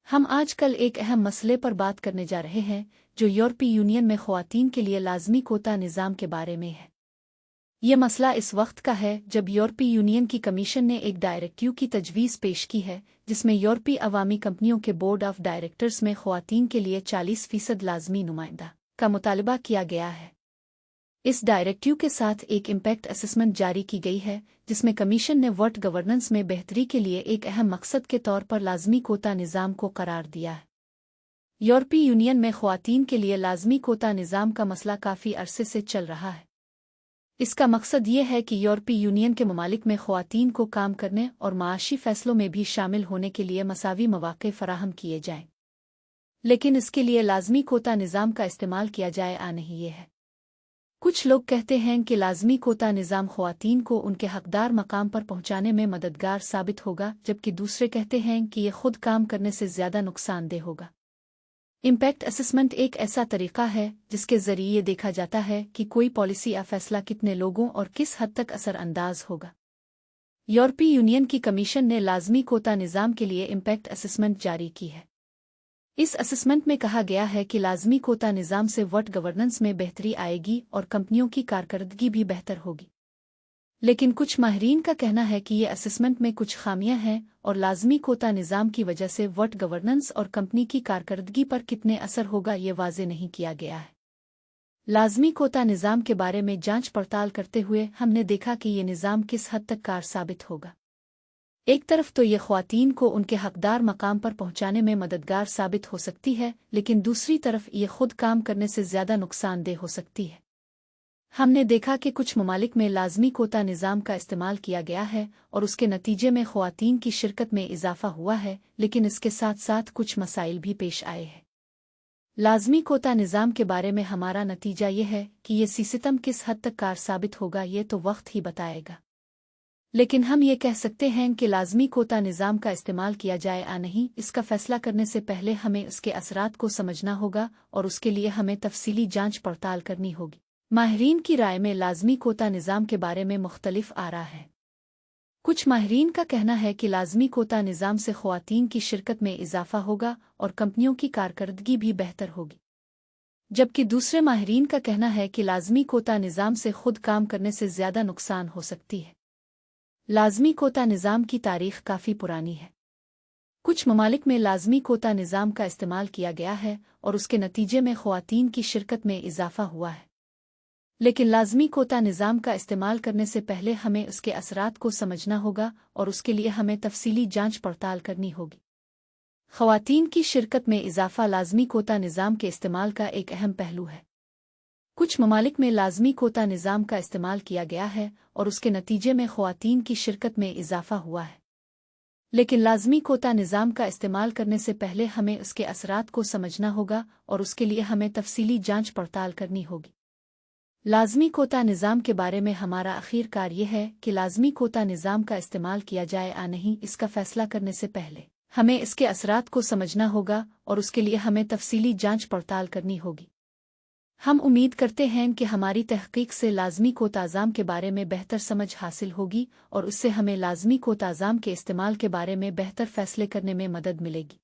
ہم آج کل ایک اہم مسئلے پر بات کرنے جا رہے ہیں جو یورپی یونین میں خواتین کے لیے لازمی کوٹا نظام کے بارے میں ہے۔ یہ مسئلہ اس وقت کا ہے جب یورپی یونین کی کمیشن نے ایک ڈائریکٹیو کی تجویز پیش کی ہے جس میں یورپی عوامی کمپنیوں کے بورڈ آف ڈائریکٹرز میں خواتین کے لیے 40% لازمی نمائندہ کا مطالبہ کیا گیا ہے۔ اس ڈائریکٹیو کے ساتھ ایک امپیکٹ اسسمنٹ جاری کی گئی ہے جس میں کمیشن نے ورک گورننس میں بہتری کے لیے ایک اہم مقصد کے طور پر لازمی کوٹا نظام کو قرار دیا ہے۔ یورپی یونین میں خواتین کے لیے لازمی کوٹا نظام کا مسئلہ کافی عرصے سے چل رہا ہے۔ اس کا مقصد یہ ہے کہ یورپی یونین کے ممالک میں خواتین کو کام کرنے اور معاشی فیصلوں میں بھی شامل ہونے کے لیے مساوی مواقع فراہم کیے جائیں، لیکن اس کے لیے لازمی کوٹا نظام کا استعمال کیا جائے نہیں یہ ہے۔ کچھ لوگ کہتے ہیں کہ لازمی کوٹا نظام خواتین کو ان کے حقدار مقام پر پہنچانے میں مددگار ثابت ہوگا، جبکہ دوسرے کہتے ہیں کہ یہ خود کام کرنے سے زیادہ نقصان دہ ہوگا۔ امپیکٹ اسسمنٹ ایک ایسا طریقہ ہے جس کے ذریعے یہ دیکھا جاتا ہے کہ کوئی پالیسی یا فیصلہ کتنے لوگوں اور کس حد تک اثر انداز ہوگا۔ یورپی یونین کی کمیشن نے لازمی کوٹا نظام کے لیے امپیکٹ اسسمنٹ جاری کی ہے۔ اس اسسمنٹ میں کہا گیا ہے کہ لازمی کوٹا نظام سے ورک گورننس میں بہتری آئے گی اور کمپنیوں کی کارکردگی بھی بہتر ہوگی، لیکن کچھ ماہرین کا کہنا ہے کہ یہ اسسمنٹ میں کچھ خامیاں ہیں اور لازمی کوٹا نظام کی وجہ سے ورک گورننس اور کمپنی کی کارکردگی پر کتنے اثر ہوگا یہ واضح نہیں کیا گیا ہے۔ لازمی کوٹا نظام کے بارے میں جانچ پڑتال کرتے ہوئے ہم نے دیکھا کہ یہ نظام کس حد تک کار ثابت ہوگا۔ ایک طرف تو یہ خواتین کو ان کے حقدار مقام پر پہنچانے میں مددگار ثابت ہو سکتی ہے، لیکن دوسری طرف یہ خود کام کرنے سے زیادہ نقصان دہ ہو سکتی ہے۔ ہم نے دیکھا کہ کچھ ممالک میں لازمی کوٹا نظام کا استعمال کیا گیا ہے اور اس کے نتیجے میں خواتین کی شرکت میں اضافہ ہوا ہے، لیکن اس کے ساتھ ساتھ کچھ مسائل بھی پیش آئے ہیں۔ لازمی کوٹا نظام کے بارے میں ہمارا نتیجہ یہ ہے کہ یہ سسٹم کس حد تک کار ثابت ہوگا یہ تو وقت ہی بتائے گا، لیکن ہم یہ کہہ سکتے ہیں کہ لازمی کوٹا نظام کا استعمال کیا جائے نہیں، اس کا فیصلہ کرنے سے پہلے ہمیں اس کے اثرات کو سمجھنا ہوگا اور اس کے لیے ہمیں تفصیلی جانچ پڑتال کرنی ہوگی۔ ماہرین کی رائے میں لازمی کوٹا نظام کے بارے میں مختلف آراء ہیں۔ کچھ ماہرین کا کہنا ہے کہ لازمی کوٹا نظام سے خواتین کی شرکت میں اضافہ ہوگا اور کمپنیوں کی کارکردگی بھی بہتر ہوگی، جبکہ دوسرے ماہرین کا کہنا ہے کہ لازمی کوٹا نظام سے خود کام کرنے سے زیادہ نقصان ہو سکتی ہے۔ لازمی کوٹا نظام کی تاریخ کافی پرانی ہے۔ کچھ ممالک میں لازمی کوٹا نظام کا استعمال کیا گیا ہے اور اس کے نتیجے میں خواتین کی شرکت میں اضافہ ہوا ہے، لیکن لازمی کوٹا نظام کا استعمال کرنے سے پہلے ہمیں اس کے اثرات کو سمجھنا ہوگا اور اس کے لیے ہمیں تفصیلی جانچ پڑتال کرنی ہوگی۔ خواتین کی شرکت میں اضافہ لازمی کوٹا نظام کے استعمال کا ایک اہم پہلو ہے۔ کچھ ممالک میں لازمی کوٹا نظام کا استعمال کیا گیا ہے اور اس کے نتیجے میں خواتین کی شرکت میں اضافہ ہوا ہے، لیکن لازمی کوٹا نظام کا استعمال کرنے سے پہلے ہمیں اس کے اثرات کو سمجھنا ہوگا اور اس کے لیے ہمیں تفصیلی جانچ پڑتال کرنی ہوگی۔ لازمی کوٹا نظام کے بارے میں ہمارا آخر کار یہ ہے کہ لازمی کوٹا نظام کا استعمال کیا جائے نہیں، اس کا فیصلہ کرنے سے پہلے ہمیں اس کے اثرات کو سمجھنا ہوگا اور اس کے لیے ہمیں تفصیلی جانچ پڑتال کرنی ہوگی۔ ہم امید کرتے ہیں کہ ہماری تحقیق سے لازمی کوٹا نظام کے بارے میں بہتر سمجھ حاصل ہوگی اور اس سے ہمیں لازمی کوٹا نظام کے استعمال کے بارے میں بہتر فیصلے کرنے میں مدد ملے گی۔